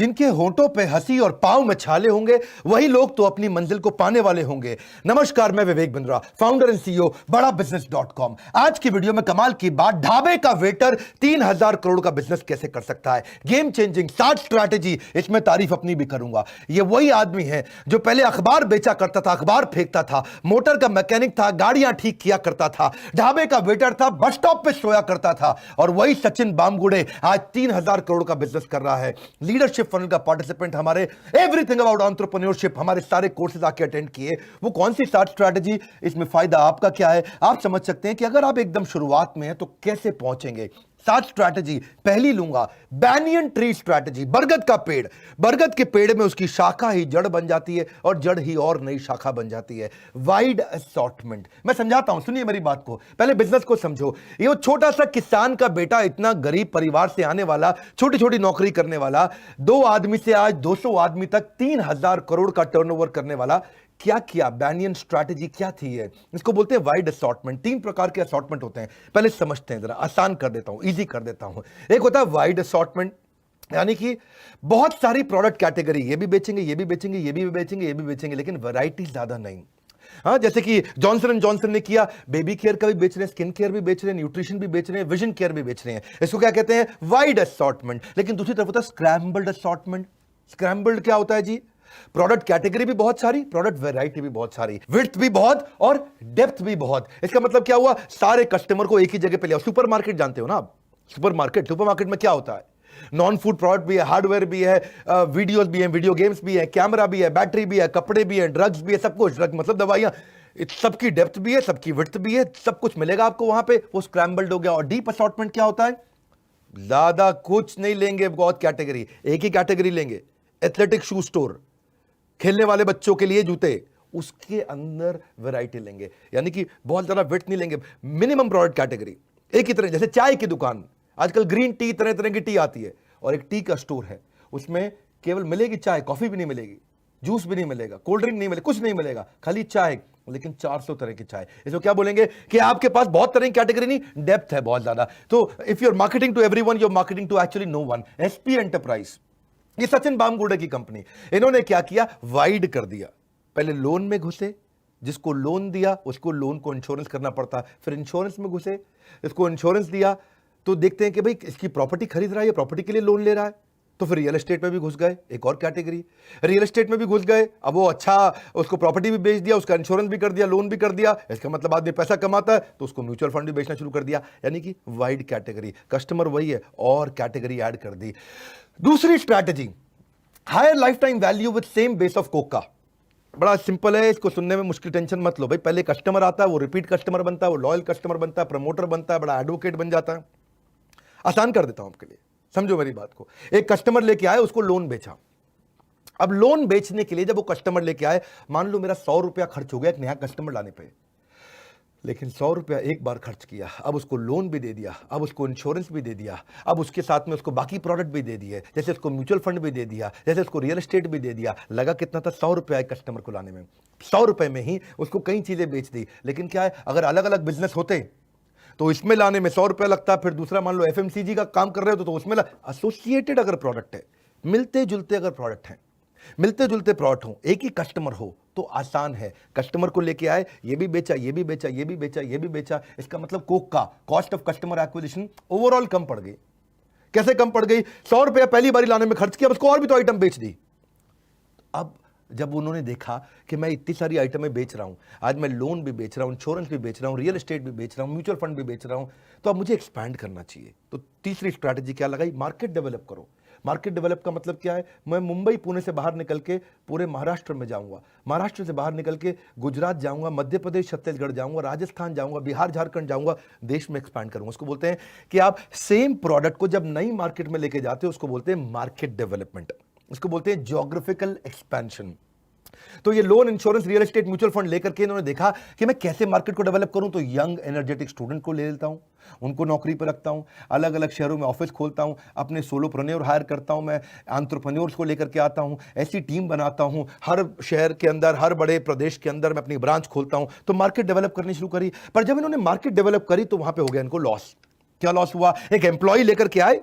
जिनके होंठों पे हंसी और पांव में छाले होंगे वही लोग तो अपनी मंजिल को पाने वाले होंगे। नमस्कार, मैं Vivek Bindra, founder and CEO बड़ा बिजनेस.com। आज की वीडियो में कमाल की बात, ढाबे का वेटर 3,000 करोड़ का बिजनेस कैसे कर सकता है। गेम चेंजिंग 60 स्ट्रैटेजी, इसमें तारीफ अपनी भी करूंगा। ये वही आदमी है जो पहले अखबार बेचा करता था, अखबार फेंकता था, मोटर का मैकेनिक था, गाड़ियां ठीक किया करता था, ढाबे का वेटर था, बस स्टॉप पे सोया करता था, और वही सचिन बामगुड़े आज 3,000 करोड़ का बिजनेस कर रहा है। लीडरशिप फनल का पार्टिसिपेंट, हमारे एवरीथिंग अबाउट एंटरप्रेन्योरशिप, हमारे सारे कोर्सेज आके अटेंड किए। वो कौन सी 60 स्ट्रैटेजी, इसमें फायदा आपका क्या है, आप समझ सकते हैं कि अगर आप एकदम शुरुआत में हैं तो कैसे पहुंचेंगे। 60 स्ट्रैटेजी पहली लूंगा, बैनियन ट्री स्ट्रैटेजी। बरगद का पेड़, बरगद के पेड़ में उसकी शाखा ही जड़ बन जाती है और जड़ ही और नई शाखा बन जाती है। वाइड असॉर्टमेंट, मैं समझाता हूं, सुनिए मेरी बात को, पहले बिजनेस को समझो। ये वो छोटा सा किसान का बेटा, इतना गरीब परिवार से आने वाला, छोटी छोटी नौकरी करने वाला, 2 आदमी से आज 200 आदमी तक 3,000 करोड़ का टर्नओवर करने वाला, क्या किया? बैनियन स्ट्रैटेजी क्या थी? है इसको बोलते हैं वाइड असॉर्टमेंट। 3 प्रकार के असॉर्टमेंट होते हैं, पहले समझते हैं, जरा आसान कर देता हूं, इजी कर देता हूं। एक होता है वाइड असॉर्टमेंट, यानी कि बहुत सारी प्रोडक्ट कैटेगरी, ये भी बेचेंगे, ये भी बेचेंगे, ये भी बेचेंगे, ये भी बेचेंगे, लेकिन वैरायटी ज्यादा नहीं। हाँ, जैसे कि जॉनसन एंड जॉनसन ने किया, बेबी केयर का भी बेच रहे हैं, स्किन केयर भी बेच रहे हैं, न्यूट्रिशन भी बेच रहे हैं, विजन केयर भी बेच रहे हैं। इसको क्या कहते हैं? Wide assortment. लेकिन दूसरी तरफ होता है स्क्रैम्बल्ड असॉर्टमेंट। स्क्रैम्बल्ड क्या होता है जी? प्रोडक्ट कैटेगरी भी बहुत सारी, प्रोडक्ट वैरायटी भी बहुत सारी, विड्थ भी बहुत और डेप्थ भी बहुत। इसका मतलब क्या हुआ? सारे कस्टमर को एक ही जगह पे ले आओ। सुपरमार्केट जानते हो ना आप? सुपरमार्केट में क्या होता है? नॉन फूड प्रोडक्ट भी है, हार्डवेयर भी है, वीडियोस भी है, वीडियो गेम्स भी है, कैमरा भी है, बैटरी भी है, कपड़े भी है, ड्रग्स भी है, सब कुछ। ड्रग मतलब दवाइयां, सबकी डेप्थ भी है, सबकी विड्थ भी है, सब कुछ मिलेगा आपको वहां पे। वो स्क्रैम्बल्ड हो गया। और डीप असॉर्टमेंट क्या होता है? ज्यादा कुछ नहीं लेंगे, बहुत कैटेगरी, एक ही कैटेगरी लेंगे। एथलेटिक शू स्टोर, खेलने वाले बच्चों के लिए जूते, उसके अंदर वैरायटी लेंगे, यानी कि बहुत ज्यादा विड्थ नहीं लेंगे, मिनिमम प्रोडक्ट कैटेगरी एक ही तरह। जैसे चाय की दुकान, आजकल ग्रीन टी, तरह तरह की टी आती है, और एक टी का स्टोर है, उसमें केवल मिलेगी चाय, कॉफी भी नहीं मिलेगी, जूस भी नहीं मिलेगा, कोल्ड ड्रिंक नहीं मिलेगा, कुछ नहीं मिलेगा, खाली चाय, लेकिन 400 तरह की चाय। इसको क्या बोलेंगे? कि आपके पास बहुत तरह की कैटेगरी नहीं, डेप्थ है बहुत ज्यादा। तो if you are marketing to everyone, you are marketing to actually no one. SP enterprise, ये सचिन बामगुड़े की कंपनी, इन्होंने क्या किया? वाइड कर दिया। पहले लोन में घुसे, जिसको लोन दिया उसको लोन को इंश्योरेंस करना पड़ता, फिर इंश्योरेंस में घुसे, इसको इंश्योरेंस दिया तो देखते हैं कि भाई इसकी प्रॉपर्टी खरीद रहा है, ये प्रॉपर्टी के लिए लोन ले रहा है, तो फिर रियल एस्टेट में भी घुस गए, एक और कैटेगरी। रियल एस्टेट में भी घुस गए, अब वो अच्छा, उसको प्रॉपर्टी भी बेच दिया, उसका इंश्योरेंस भी कर दिया, लोन भी कर दिया। इसका मतलब आदमी पैसा कमाता है तो उसको म्यूचुअल फंड भी बेचना शुरू कर दिया, यानी कि वाइड कैटेगरी। कस्टमर वही है और कैटेगरी ऐड कर दी। दूसरी strategy, higher lifetime value with same base of coca. बड़ा सिंपल है, इसको सुनने में मुश्किल, टेंशन मत लो भाई। पहले कस्टमर आता है, वो रिपीट कस्टमर बनता है, वो लॉयल कस्टमर बनता है, प्रमोटर बनता है, बड़ा एडवोकेट बन जाता है। आसान कर देता हूं आपके लिए, समझो मेरी बात को। एक कस्टमर लेके आए, उसको लोन बेचा। अब लोन बेचने के लिए जब वो कस्टमर लेके आए, मान लो मेरा 100 रुपया खर्च हो गया एक नया कस्टमर लाने पे, लेकिन 100 रुपया एक बार खर्च किया, अब उसको लोन भी दे दिया, अब उसको इंश्योरेंस भी दे दिया, अब उसके साथ में उसको बाकी प्रोडक्ट भी दे दिए, जैसे उसको म्यूचुअल फंड भी दे दिया, जैसे उसको रियल एस्टेट भी दे दिया। लगा कितना था? 100 रुपया एक कस्टमर को लाने में। 100 रुपए में ही उसको कई चीजें बेच दी। लेकिन क्या है, अगर अलग अलग बिजनेस होते तो इसमें लाने में 100 रुपया लगता, फिर दूसरा मान लो एफएमसीजी का काम कर रहे हो तो उसमें एसोसिएटेड अगर प्रोडक्ट है, मिलते जुलते अगर प्रोडक्ट है, मिलते जुलते प्रोडक्ट हो, एक ही कस्टमर हो तो आसान है। कस्टमर को लेके आए, ये भी बेचा, ये भी बेचा, ये भी बेचा, ये भी बेचा। इसका मतलब कोक का cost of customer acquisition overall कम पड़ गई। कैसे कम पड़ गई? 100 रुपया पहली बारी लाने में खर्च किया, उसको और भी तो आइटम बेच दी। अब जब उन्होंने देखा कि मैं इतनी सारी आइटमें बेच रहा हूं, आज मैं लोन भी बेच रहा हूं, इंश्योरेंस भी बेच रहा हूं, रियल एस्टेट भी बेच रहा हूं, म्यूचुअल फंड भी बेच रहा हूं, तो अब मुझे एक्सपैंड करना चाहिए। तो तीसरी स्ट्रैटेजी क्या लगाई? मार्केट डेवलप करो। मार्केट डेवलप का मतलब क्या है? मैं मुंबई पुणे से बाहर निकल के पूरे महाराष्ट्र में जाऊंगा, महाराष्ट्र से बाहर निकल के गुजरात जाऊंगा, मध्य प्रदेश छत्तीसगढ़ जाऊंगा, राजस्थान जाऊंगा, बिहार झारखंड जाऊंगा, देश में एक्सपैंड करूंगा। उसको बोलते हैं कि आप सेम प्रोडक्ट को जब नई मार्केट में लेके जाते हो, उसको बोलते हैं मार्केट डेवलपमेंट, उसको बोलते हैं ज्योग्राफिकल एक्सपेंशन। तो ये loan, insurance, real estate, mutual fund लेकर के इन्होंने देखा कि मैं कैसे मार्केट को डेवलप करूं। तो यंग एनर्जेटिक स्टूडेंट को ले लेता हूं, उनको नौकरी पर रखता हूं, अलग अलग शहरों में ऑफिस खोलता हूं, अपने सोलोप्रेन्योर हायर करता हूं, मैं एंटरप्रेन्योर्स को लेकर के आता हूं, ऐसी टीम बनाता हूं, हर शहर के अंदर, हर बड़े प्रदेश के अंदर मैं अपनी ब्रांच खोलता हूं। तो मार्केट डेवलप करनी शुरू करी। पर जब इन्होंने मार्केट डेवलप करी तो वहां पे हो गया इनको लॉस। क्या लॉस हुआ? एक एम्प्लॉय लेकर के आए,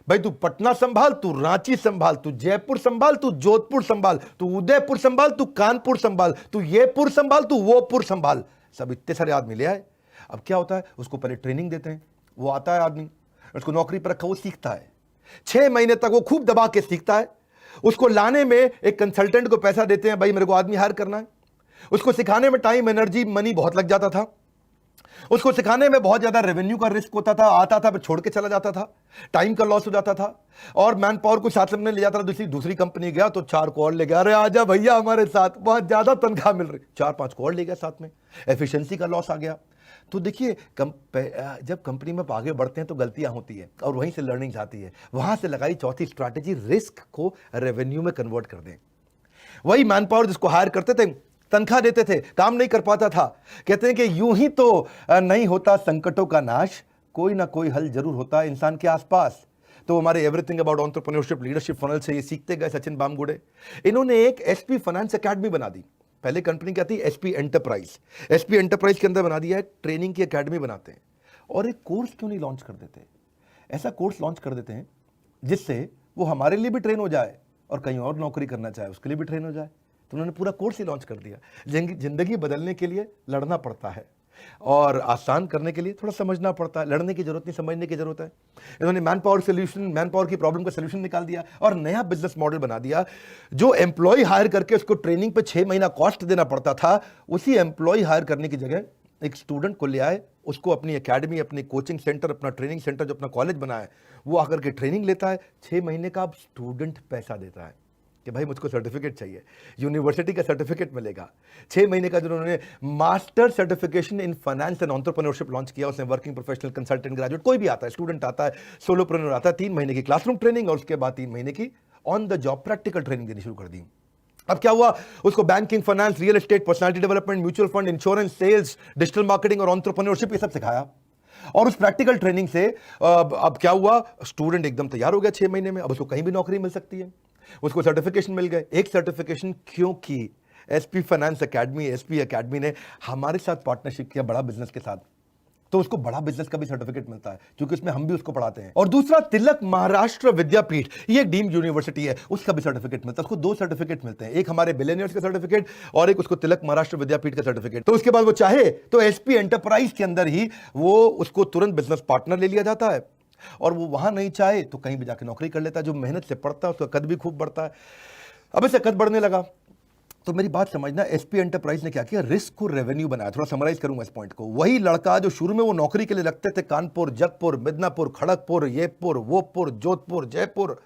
भाई तू पटना संभाल, तू रांची संभाल, तू जयपुर संभाल, तू जोधपुर संभाल, तू उदयपुर संभाल, तू कानपुर संभाल, तू ये पुर संभाल, तू वो पुर संभाल। सब इतने सारे आदमी ले आए। अब क्या होता है, उसको पहले ट्रेनिंग देते हैं, वो आता है आदमी, उसको नौकरी पर रखा, वो सीखता है 6 महीने तक, वो खूब दबा के सीखता है। उसको लाने में एक कंसल्टेंट को पैसा देते हैं, भाई मेरे को आदमी हायर करना है। उसको सिखाने में टाइम, एनर्जी, मनी बहुत लग जाता था। उसको सिखाने में बहुत ज्यादा रेवेन्यू का रिस्क होता था, आता था फिर छोड़ के चला जाता था, टाइम का लॉस हो जाता था। और मैन पावर को साथ में ले जाता था। दूसरी कंपनी गया तो 4 कॉल ले गया, अरे आजा भैया हमारे साथ, बहुत ज्यादा तनख्वाह मिल रही, 4-5 कॉल ले गया साथ में, एफिशिएंसी का लॉस आ गया। तो देखिए जब कंपनी में आगे बढ़ते हैं तो गलतियां होती है और वहीं से लर्निंग आती है। वहां से लगाई चौथी स्ट्रैटेजी, रिस्क को रेवेन्यू में कन्वर्ट कर दें। वही मैन पावर जिसको हायर करते थे, तनख्वाह देते थे, काम नहीं कर पाता था, कहते हैं कि यूं ही तो नहीं होता संकटों का नाश, कोई ना कोई हल जरूर होता है इंसान के आसपास। तो हमारे everything about entrepreneurship leadership funnel से ये सीखते गए सचिन बामगुड़े। इन्होंने एक एसपी फाइनेंस एकेडमी बना दी। पहले कंपनी क्या थी, एसपी एंटरप्राइज। एसपी एंटरप्राइज के अंदर बना दिया है, ट्रेनिंग की एकेडमी बनाते हैं। और एक कोर्स क्यों नहीं लॉन्च कर देते, ऐसा कोर्स लॉन्च कर देते हैं जिससे वो हमारे लिए भी ट्रेन हो जाए और कहीं और नौकरी करना चाहे उसके लिए भी ट्रेन हो जाए। तो उन्होंने पूरा कोर्स ही लॉन्च कर दिया। जिंदगी बदलने के लिए लड़ना पड़ता है और आसान करने के लिए थोड़ा समझना पड़ता है। लड़ने की जरूरत नहीं, समझने की जरूरत है। इन्होंने मैन पावर की प्रॉब्लम का सोल्यूशन निकाल दिया और नया बिजनेस मॉडल बना दिया। जो एम्प्लॉय हायर करके उसको ट्रेनिंग पे 6 महीना कॉस्ट देना पड़ता था, उसी एम्प्लॉय हायर करने की जगह एक स्टूडेंट को ले आए, उसको अपनी एकेडमी, अपनी कोचिंग सेंटर, अपना ट्रेनिंग सेंटर जो अपना कॉलेज बना है, वो आकर के ट्रेनिंग लेता है। 6 महीने का अब स्टूडेंट पैसा देता है कि भाई मुझको सर्टिफिकेट चाहिए, यूनिवर्सिटी का सर्टिफिकेट मिलेगा। 6 महीने का जो उन्होंने master certification in finance and entrepreneurship launch किया, उसमें वर्किंग प्रोफेशनल, कंसल्टेंट, ग्रेजुएट कोई भी आता है, स्टूडेंट आता है, सोलोप्रेन्योर आता है, 3 महीने की क्लासरूम ट्रेनिंग और उसके बाद 3 महीने की on the job practical training देनी शुरू कर दी। अब क्या हुआ, उसको banking, finance, real estate, personality development, mutual fund, insurance, sales, digital marketing और एंटरप्रेन्योरशिप ये सब सिखाया। और उस प्रैक्टिकल ट्रेनिंग से अब क्या हुआ, स्टूडेंट एकदम तैयार हो गया 6 महीने में। अब उसको कहीं भी नौकरी मिल सकती है, उसको सर्टिफिकेशन मिल गए। एक सर्टिफिकेशन क्योंकि SP finance academy, SP academy ने हमारे साथ पार्टनरशिप किया बड़ा बिजनेस के साथ, तो उसको बड़ा बिजनेस का भी सर्टिफिकेट मिलता है क्योंकि उसमें हम भी उसको पढ़ाते हैं। और दूसरा, तिलक महाराष्ट्र विद्यापीठ, ये एक डीम्ड यूनिवर्सिटी है, उसका भी सर्टिफिकेट मिलता है। उसको 2 सर्टिफिकेट मिलते हैं, एक हमारे बिलियनियर्स का सर्टिफिकेट और एक उसको तिलक महाराष्ट्र विद्यापीठ का सर्टिफिकेट। तो उसके बाद वो चाहे तो एसपी एंटरप्राइज के अंदर ही वो उसको तुरंत बिजनेस पार्टनर ले लिया जाता है। और वो वहां नहीं चाहे तो कहीं भी जाके नौकरी कर लेता है। जो मेहनत से पढ़ता है उसका कद भी खूब बढ़ता है। अब इसे कद बढ़ने लगा तो मेरी बात समझना, एसपी एंटरप्राइज ने क्या किया, रिस्क को रेवेन्यू बनाया। थोड़ा समराइज करूंगा इस पॉइंट को। वही लड़का जो शुरू में वो नौकरी के लिए लगते थे कानपुर, जगपुर, मिदनापुर, खड़गपुर, येपुर, वोपुर, जोधपुर, जयपुर,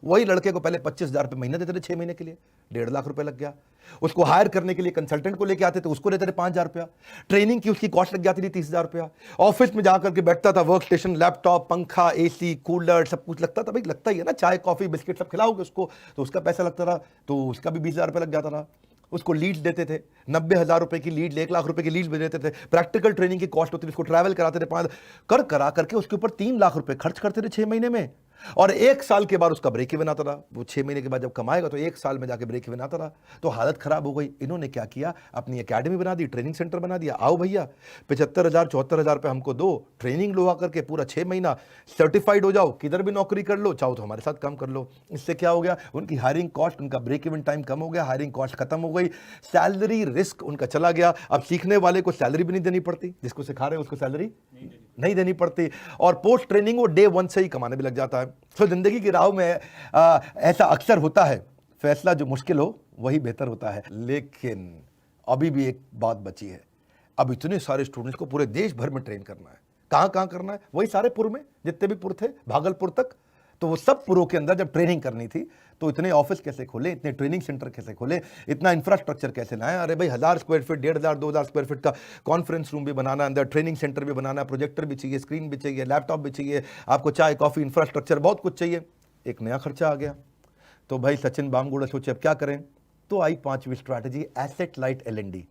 वही लड़के को पहले 25,000 रुपये महीना देते थे 6 महीने के लिए, 1.5 लाख रुपए लग गया। उसको हायर करने के लिए कंसल्टेंट को लेके आते थे, उसको देते थे 5,000 रुपया। ट्रेनिंग की उसकी कॉस्ट लग जाती थी 30,000 रुपया। ऑफिस में जाकर के बैठता था, वर्क स्टेशन, लैपटॉप, पंखा, एसी, कूलर, सब कुछ लगता था। भाई लगता ही है ना, चाय कॉफी बिस्किट सब खिलाओगे उसको तो उसका पैसा लगता था, तो उसका भी 20,000 रुपये लग जाता था। उसको लीड देते थे, 90,000 रुपए की लीड, 1 लाख रुपए की लीड भी देते थे। प्रैक्टिकल ट्रेनिंग की कॉस्ट होती थी, उसको ट्रैवल कराते थे, 5 करा करके उसके ऊपर 3 लाख रुपए खर्च करते थे 6 महीने में। और 1 साल के बाद उसका ब्रेक इवन आता था। वो 6 महीने के बाद जब कमाएगा तो 1 साल में जाके ब्रेक इवन आता था। तो हालत खराब हो गई। इन्होंने क्या किया, अपनी एकेडमी बना दी, ट्रेनिंग सेंटर बना दिया। आओ भैया 75,000 74,000 रुपये हमको दो, ट्रेनिंग लो आकर के, पूरा 6 महीना सर्टिफाइड हो जाओ, किधर भी नौकरी कर लो, चाहो तो हमारे साथ काम कर लो। इससे क्या हो गया, उनकी हायरिंग कॉस्ट, उनका ब्रेक इवन टाइम कम हो गया, हायरिंग कॉस्ट खत्म हो गई, सैलरी रिस्क उनका चला गया। अब सीखने वाले को सैलरी भी नहीं देनी पड़ती, जिसको सिखा रहे हैं उसको सैलरी नहीं देनी पड़ती। और पोस्ट ट्रेनिंग वो डे 1 से ही कमाने भी लग जाता है। तो जिंदगी की राह में ऐसा अक्सर होता है, फैसला जो मुश्किल हो वही बेहतर होता है। लेकिन अभी भी एक बात बची है, अब इतने सारे स्टूडेंट्स को पूरे देश भर में ट्रेन करना है। कहां कहां करना है, वही सारे पुर में, जितने भी पुर थे भागलपुर तक। तो वो सब पुरों के अंदर जब ट्रेनिंग करनी थी तो इतने ऑफिस कैसे खोले, इतने ट्रेनिंग सेंटर कैसे खोले, इतना इंफ्रास्ट्रक्चर कैसे लाए। अरे भाई 1,000 स्क्वायर फीट, 1,500 2,000 स्क्वायर फीट का कॉन्फ्रेंस रूम भी बनाना, अंदर ट्रेनिंग सेंटर भी बनाना, प्रोजेक्टर भी चाहिए, स्क्रीन भी चाहिए, लैपटॉप भी चाहिए, आपको चाय कॉफी इंफ्रास्ट्रक्चर बहुत कुछ चाहिए। एक नया खर्चा आ गया। तो भाई सचिन बामगुड़े सोचे अब क्या करें। तो आई 5वीं स्ट्रैटेजी, एसेट लाइट L&D।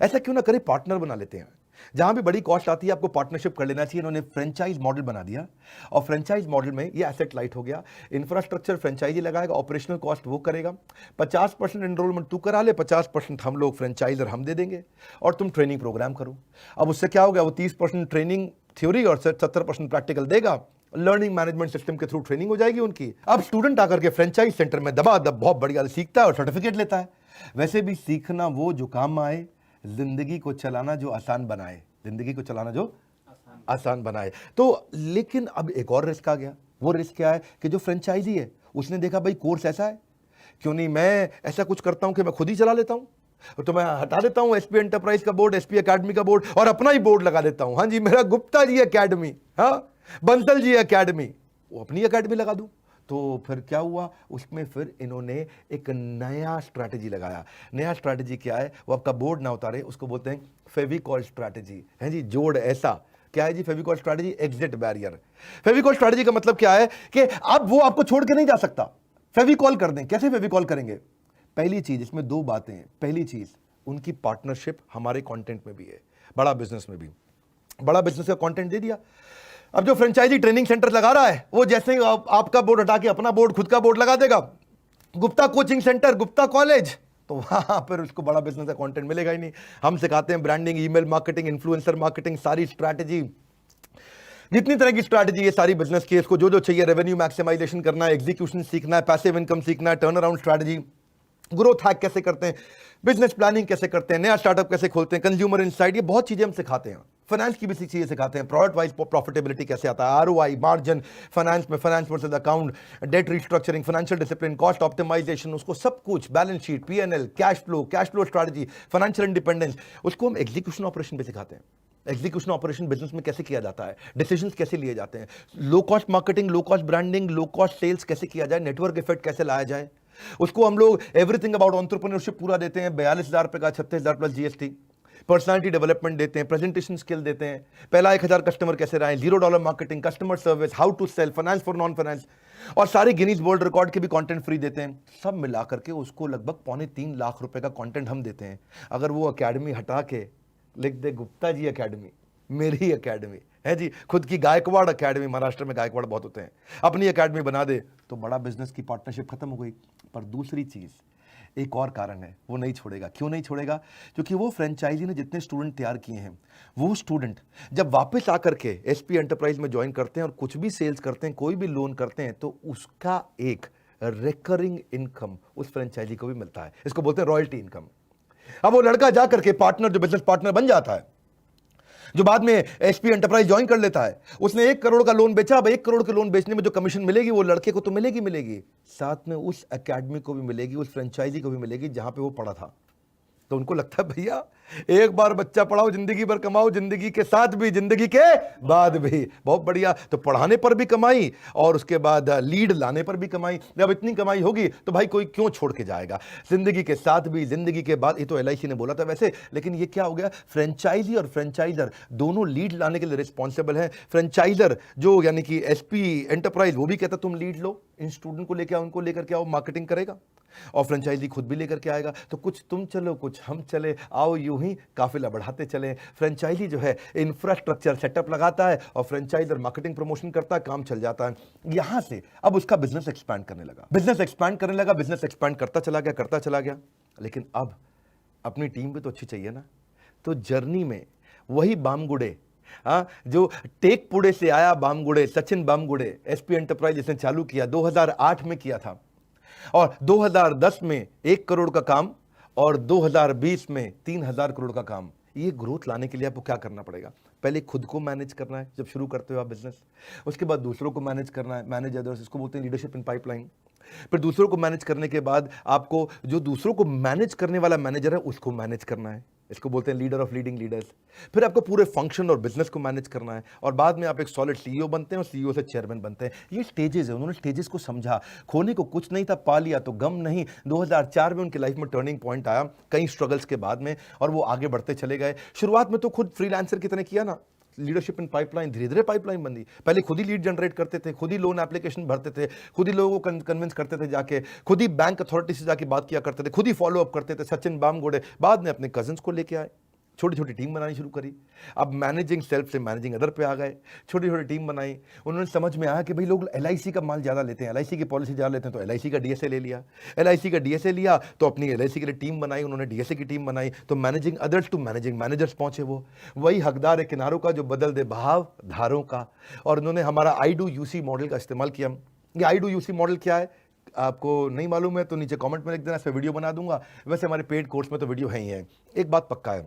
ऐसा क्यों ना करें, पार्टनर बना लेते हैं। जहां भी बड़ी कॉस्ट आती है आपको पार्टनरशिप कर लेना चाहिए। इन्होंने फ्रेंचाइज मॉडल बना दिया और फ्रेंचाइज मॉडल में ये एसेट लाइट हो गया। इंफ्रास्ट्रक्चर फ्रेंचाइजी लगाएगा, ऑपरेशनल कॉस्ट वो करेगा, 50% एनरोलमेंट तू करा ले, 50% हम लोग फ्रेंचाइजर हम दे देंगे और तुम ट्रेनिंग प्रोग्राम करो। अब उससे क्या हो गया, वो 30% ट्रेनिंग थ्योरी और 70% प्रैक्टिकल देगा। लर्निंग मैनेजमेंट सिस्टम के थ्रू ट्रेनिंग हो जाएगी उनकी। अब स्टूडेंट आकर के फ्रेंचाइज सेंटर में दबा दब बहुत बढ़िया सीखता है और सर्टिफिकेट लेता है। वैसे भी सीखना वो जो काम आए, जिंदगी को चलाना जो आसान बनाए, जिंदगी को चलाना जो आसान बनाए। तो लेकिन अब एक और रिस्क आ गया। वो रिस्क क्या है कि जो फ्रेंचाइजी है उसने देखा भाई कोर्स ऐसा है, क्यों नहीं मैं ऐसा कुछ करता हूं कि मैं खुद ही चला लेता हूं। तो मैं हटा देता हूं एसपी एंटरप्राइज का बोर्ड, एसपी एकेडमी का बोर्ड और अपना ही बोर्ड लगा देता हूं। हाँ जी, मेरा गुप्ता जी एकेडमी, हाँ बंसल जी एकेडमी, वो अपनी एकेडमी लगा दूं। तो फिर क्या हुआ उसमें, फिर इन्होंने एक नया स्ट्रैटेजी लगाया। नया स्ट्रैटेजी क्या है, वो आपका बोर्ड ना उतारे, उसको बोलते हैं फेविकॉल स्ट्रैटेजी। है जी, जोड़ ऐसा क्या है जी Fevicol strategy, exit barrier. Fevicol strategy का मतलब क्या है कि अब वो आपको छोड़ के नहीं जा सकता, फेविकॉल कर दें। कैसे फेविकॉल करेंगे? पहली चीज, इसमें दो बातें हैं। पहली चीज, उनकी पार्टनरशिप हमारे कंटेंट में भी है, बड़ा बिजनेस में भी। बड़ा बिजनेस का कंटेंट दे दिया। अब जो फ्रेंचाइजी ट्रेनिंग सेंटर लगा रहा है वो जैसे ही आपका बोर्ड हटा के अपना बोर्ड, खुद का बोर्ड लगा देगा, Gupta coaching centre, Gupta college, तो वहां पर उसको बड़ा बिजनेस का कंटेंट मिलेगा ही नहीं। हम सिखाते हैं branding, email marketing, influencer marketing, सारी स्ट्रैटेजी, जितनी तरह की स्ट्रैटेजी है सारी बिजनेस की, इसको जो जो चाहिए, रेवेन्यू मैक्सिमाइजेशन करना है, एग्जीक्यूशन सीखना है, पैसिव इनकम सीखना है, turn around strategy, growth hack कैसे करते हैं, बिजनेस प्लानिंग कैसे करते हैं, नया स्टार्टअप कैसे खोलते हैं, कंज्यूमर इनसाइट, ये बहुत चीजें हम सिखाते हैं। फाइनेंस की भी चीजें सिखाते हैं, प्रोडक्ट वाइज प्रॉफिटेबिलिटी कैसे आता है, आरओआई, मार्जिन, फाइनेंस में finance versus account, debt restructuring, financial discipline, cost optimisation, उसको सब कुछ, balance sheet, PNL, cash flow strategy, financial independence, उसको हम एग्जीक्यूशन ऑपरेशन पे सिखाते हैं। एग्जीक्यूशन ऑपरेशन बिजनेस में कैसे किया जाता है, डिसीजंस कैसे लिए जाते हैं, low cost marketing, low cost branding, low cost sales कैसे किया जाए, नेटवर्क इफेक्ट कैसे लाया जाए, उसको हम लोग एवरीथिंग अबाउट एंटरप्रेन्योरशिप पूरा देते हैं। 42,000 रुपए का, 36,000 प्लस जीएसटी। पर्सनालिटी डेवलपमेंट देते हैं, प्रेजेंटेशन स्किल देते हैं, पहला 1,000 कस्टमर कैसे रहे, $0 marketing, customer service, how to sell, finance for non finance, और सारे गिनीज वर्ल्ड रिकॉर्ड के भी कंटेंट फ्री देते हैं। सब मिलाकर के उसको लगभग 2.25 लाख रुपए का कंटेंट हम देते हैं। अगर वो एकेडमी हटा के लिख दे गुप्ता जी एकेडमी, मेरी एकेडमी है जी, खुद की गायकवाड़ एकेडमी, महाराष्ट्र में गायकवाड़ बहुत होते हैं, अपनी एकेडमी बना दे, तो बड़ा बिजनेस की पार्टनरशिप खत्म हो गई। पर दूसरी चीज, एक और कारण है, वो नहीं छोड़ेगा। क्यों नहीं छोड़ेगा? क्योंकि वो फ्रेंचाइजी ने जितने स्टूडेंट तैयार किए हैं, वो स्टूडेंट जब वापस आकर के एसपी एंटरप्राइज में ज्वाइन करते हैं और कुछ भी सेल्स करते हैं, कोई भी लोन करते हैं, तो उसका एक रिकरिंग इनकम उस फ्रेंचाइजी को भी मिलता है। इसको बोलते हैं रॉयल्टी इनकम। अब वो लड़का जाकर के पार्टनर, जो बिजनेस पार्टनर बन जाता है, जो बाद में एसपी एंटरप्राइज ज्वाइन कर लेता है, उसने 1 करोड़ का लोन बेचा। अब 1 करोड़ के लोन बेचने में जो कमीशन मिलेगी वो लड़के को तो मिलेगी, साथ में उस एकेडमी को भी मिलेगी, उस फ्रेंचाइजी को भी मिलेगी जहां पे वो पढ़ा था। तो उनको लगता है भैया एक बार बच्चा पढ़ाओ, जिंदगी भर कमाओ, जिंदगी के साथ भी, जिंदगी के बाद भी। बहुत बढ़िया। तो पढ़ाने पर भी कमाई और उसके बाद लीड लाने पर भी कमाई। जब इतनी कमाई होगी तो भाई कोई क्यों छोड़ के जाएगा, जिंदगी के साथ भी, जिंदगी के बाद। ये तो एलआईसी ने बोला था वैसे, लेकिन ये क्या हो गया, फ्रेंचाइजी और फ्रेंचाइजर दोनों लीड लाने के लिए रिस्पॉन्सिबल है। फ्रेंचाइजर जो यानी कि एसपी एंटरप्राइज, वो भी कहता तुम लीड लो, इन स्टूडेंट को लेकर आओ, उनको लेकर के आओ, मार्केटिंग करेगा, और फ्रेंचाइजी खुद भी लेकर के आएगा। तो कुछ तुम चलो, कुछ हम चले, आओ यूं ही काफिला बढ़ाते चले। फ्रेंचाइजी जो है इंफ्रास्ट्रक्चर सेटअप लगाता है और फ्रेंचाइजर मार्केटिंग प्रमोशन करता है, काम चल जाता है। यहां से अब उसका बिजनेस एक्सपैंड करने लगा, बिजनेस एक्सपैंड करता चला गया। लेकिन अब अपनी टीम भी तो अच्छी चाहिए ना। तो जर्नी में वही बामगुड़े, जो टेकपुड़े से आया बामगुड़े, सचिन बामगुड़े, एसपी एंटरप्राइज जिसने चालू किया 2008 में किया था, और 2010 में 1 करोड़ का काम, और 2020 में 3,000 करोड़ का काम। ये ग्रोथ लाने के लिए आपको क्या करना पड़ेगा? पहले खुद को मैनेज करना है जब शुरू करते हो आप बिजनेस, उसके बाद दूसरों को मैनेज करना है, मैनेज अदर्स, इसको बोलते हैं लीडरशिप इन पाइपलाइन। फिर दूसरों को मैनेज करने के बाद आपको जो दूसरों को मैनेज करने वाला मैनेजर है उसको मैनेज करना है, इसको बोलते हैं लीडर ऑफ लीडिंग लीडर्स। फिर आपको पूरे फंक्शन और बिजनेस को मैनेज करना है, और बाद में आप एक सॉलिड सीईओ बनते हैं और सीईओ से चेयरमैन बनते हैं। ये स्टेजेस है, उन्होंने स्टेजेस को समझा। खोने को कुछ नहीं था, पा लिया तो गम नहीं। 2004 में उनकी लाइफ में टर्निंग पॉइंट आया, कई स्ट्रगल्स के बाद में, और वो आगे बढ़ते चले गए। शुरुआत में तो खुद फ्रीलांसर की तरह किया ना, लीडरशिप इन पाइपलाइन, धीरे धीरे पाइपलाइन बनी। पहले खुद ही लीड जनरेट करते थे, खुद ही लोन एप्लीकेशन भरते थे, खुद ही लोगों को कन्विंस करते थे जाके, खुद ही बैंक अथॉरिटी से जाके बात किया करते थे, खुद ही फॉलो अप करते थे। सचिन बामगुड़े बाद में अपने कजिन्स को लेके आए, छोटी छोटी टीम बनानी शुरू करी। अब मैनेजिंग सेल्फ से मैनेजिंग अदर पे आ गए, छोटी छोटी टीम बनाई। उन्होंने समझ में आया कि भाई लोग LIC का माल ज़्यादा लेते हैं, LIC की पॉलिसी ज़्यादा लेते हैं, तो LIC का DSA ले लिया। LIC का DSA लिया तो अपनी LIC के लिए टीम बनाई, उन्होंने DSA की टीम बनाई। तो managing others to managing managers पहुंचे वो। वही हकदार है किनारों का जो बदल दे बहाव धारों का। और उन्होंने हमारा I2UC मॉडल का इस्तेमाल किया। ये I2UC मॉडल क्या है आपको नहीं मालूम है तो नीचे कमेंट में लिख देना, इस पर वीडियो बना दूंगा। वैसे हमारे पेड कोर्स में तो वीडियो है ही है। एक बात पक्का है,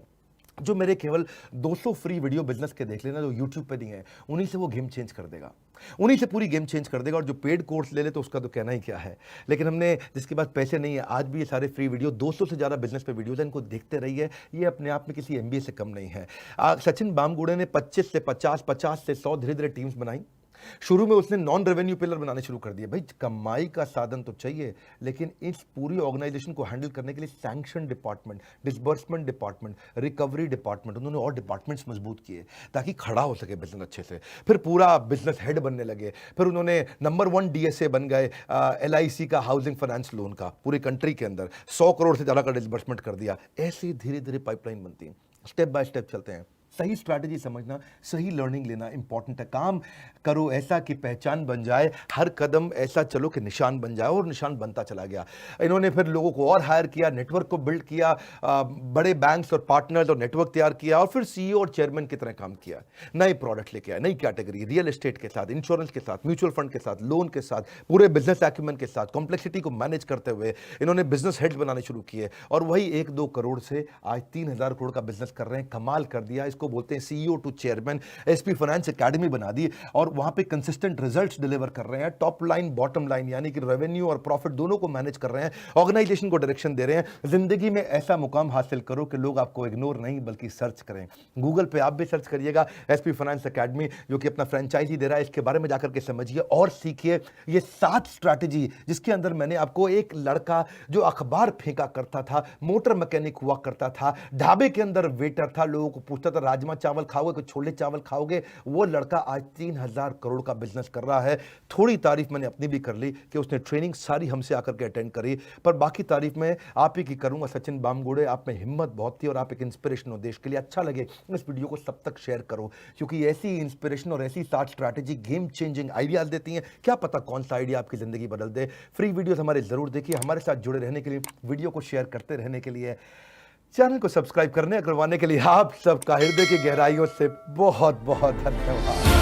जो मेरे केवल 200 फ्री वीडियो बिजनेस के देख लेना जो YouTube पे दिए हैं, उन्हीं से वो गेम चेंज कर देगा, उन्हीं से पूरी गेम चेंज कर देगा। और जो पेड कोर्स ले ले तो उसका तो कहना ही क्या है। लेकिन हमने जिसके पास पैसे नहीं है, आज भी ये सारे फ्री वीडियो 200 से ज़्यादा बिजनेस पे वीडियोज हैं, इनको देखते रहिए। ये अपने आप में किसी MBA से कम नहीं है। सचिन बामगुड़े ने 25 से 50, 50 से 100 धीरे धीरे टीम्स बनाई। शुरू में उसने नॉन रेवेन्यू पिलर बनाने शुरू कर दिए। भाई कमाई का साधन तो चाहिए, लेकिन इस पूरी ऑर्गेनाइजेशन को हैंडल करने के लिए sanction department, disbursement department, recovery department, उन्होंने और डिपार्टमेंट्स मजबूत किए ताकि खड़ा हो सके बिजनेस अच्छे से। फिर पूरा बिजनेस हेड बनने लगे। फिर उन्होंने नंबर 1 DSA बन गए LIC का, हाउसिंग फाइनेंस लोन का, पूरी कंट्री के अंदर 100 करोड़ से ज़्यादा का डिसबर्समेंट कर दिया। ऐसे ही धीरे धीरे पाइपलाइन बनती है, स्टेप बाय स्टेप चलते हैं। सही स्ट्रैटेजी समझना, सही लर्निंग लेना इंपॉर्टेंट है। काम करो ऐसा कि पहचान बन जाए, हर कदम ऐसा चलो कि निशान बन जाए, और निशान बनता चला गया। इन्होंने फिर लोगों को और हायर किया, नेटवर्क को बिल्ड किया, बड़े बैंक्स और पार्टनर्स और नेटवर्क तैयार किया, और फिर CEO और चेयरमैन की तरह काम किया। नए प्रोडक्ट लेके आए, नई कैटेगरी, रियल एस्टेट के साथ, इंश्योरेंस के साथ, म्यूचुअल फंड के साथ, लोन के साथ, पूरे बिजनेस एक्यूमेंट के साथ, कॉम्प्लेक्सिटी को मैनेज करते हुए इन्होंने बिजनेस हेड्स बनाने शुरू किए। और वही 1-2 करोड़ से आज 3000 करोड़ का बिजनेस कर रहे हैं। कमाल कर दिया। इसको बोलते हैं CEO to chairman. SP finance academy बना दी और वहां पे कंसिस्टेंट रिजल्ट्स डिलीवर कर रहे हैं। टॉप लाइन बॉटम लाइन यानी कि रेवेन्यू और प्रॉफिट दोनों को मैनेज कर रहे हैं। ऑर्गेनाइजेशन को डायरेक्शन दे रहे हैं। जिंदगी में ऐसा मुकाम हासिल करो कि लोग आपको इग्नोर नहीं बल्कि सर्च करें। गूगल पे आप भी सर्च करिएगा SP फाइनेंस एकेडमी, जो कि अपना फ्रेंचाइजी दे रहा है। इसके बारे में जाकर के समझिए और सीखिए। ये 7 स्ट्रैटेजी जिसके अंदर मैंने आपको, एक लड़का जो अखबार फेंका करता था, मोटर मैकेनिक हुआ करता था, ढाबे के अंदर वेटर था, लोगों को पूछता था राजमा चावल खाओगे कि छोले चावल खाओगे, वो लड़का आज 3000 करोड़ का बिजनेस कर रहा है। थोड़ी तारीफ मैंने अपनी भी कर ली कि उसने ट्रेनिंग सारी हमसे आकर के अटेंड करी, पर बाकी तारीफ मैं आप ही की करूंगा। सचिन बामगुड़े, आप में हिम्मत बहुत थी और आप एक इंस्पिरेशन हो देश के लिए। अच्छा लगे इस वीडियो को सब तक शेयर करो, क्योंकि ऐसी इंस्पिरेशन और ऐसी 7 स्ट्रैटेजी गेम चेंजिंग आइडियाज देती हैं। क्या पता कौन सा आइडिया आपकी जिंदगी बदल दे। फ्री वीडियोस हमारे जरूर देखिए। हमारे साथ जुड़े रहने के लिए, वीडियो को शेयर करते रहने के लिए, चैनल को सब्सक्राइब करवाने के लिए आप सबका हृदय की गहराइयों से बहुत बहुत धन्यवाद।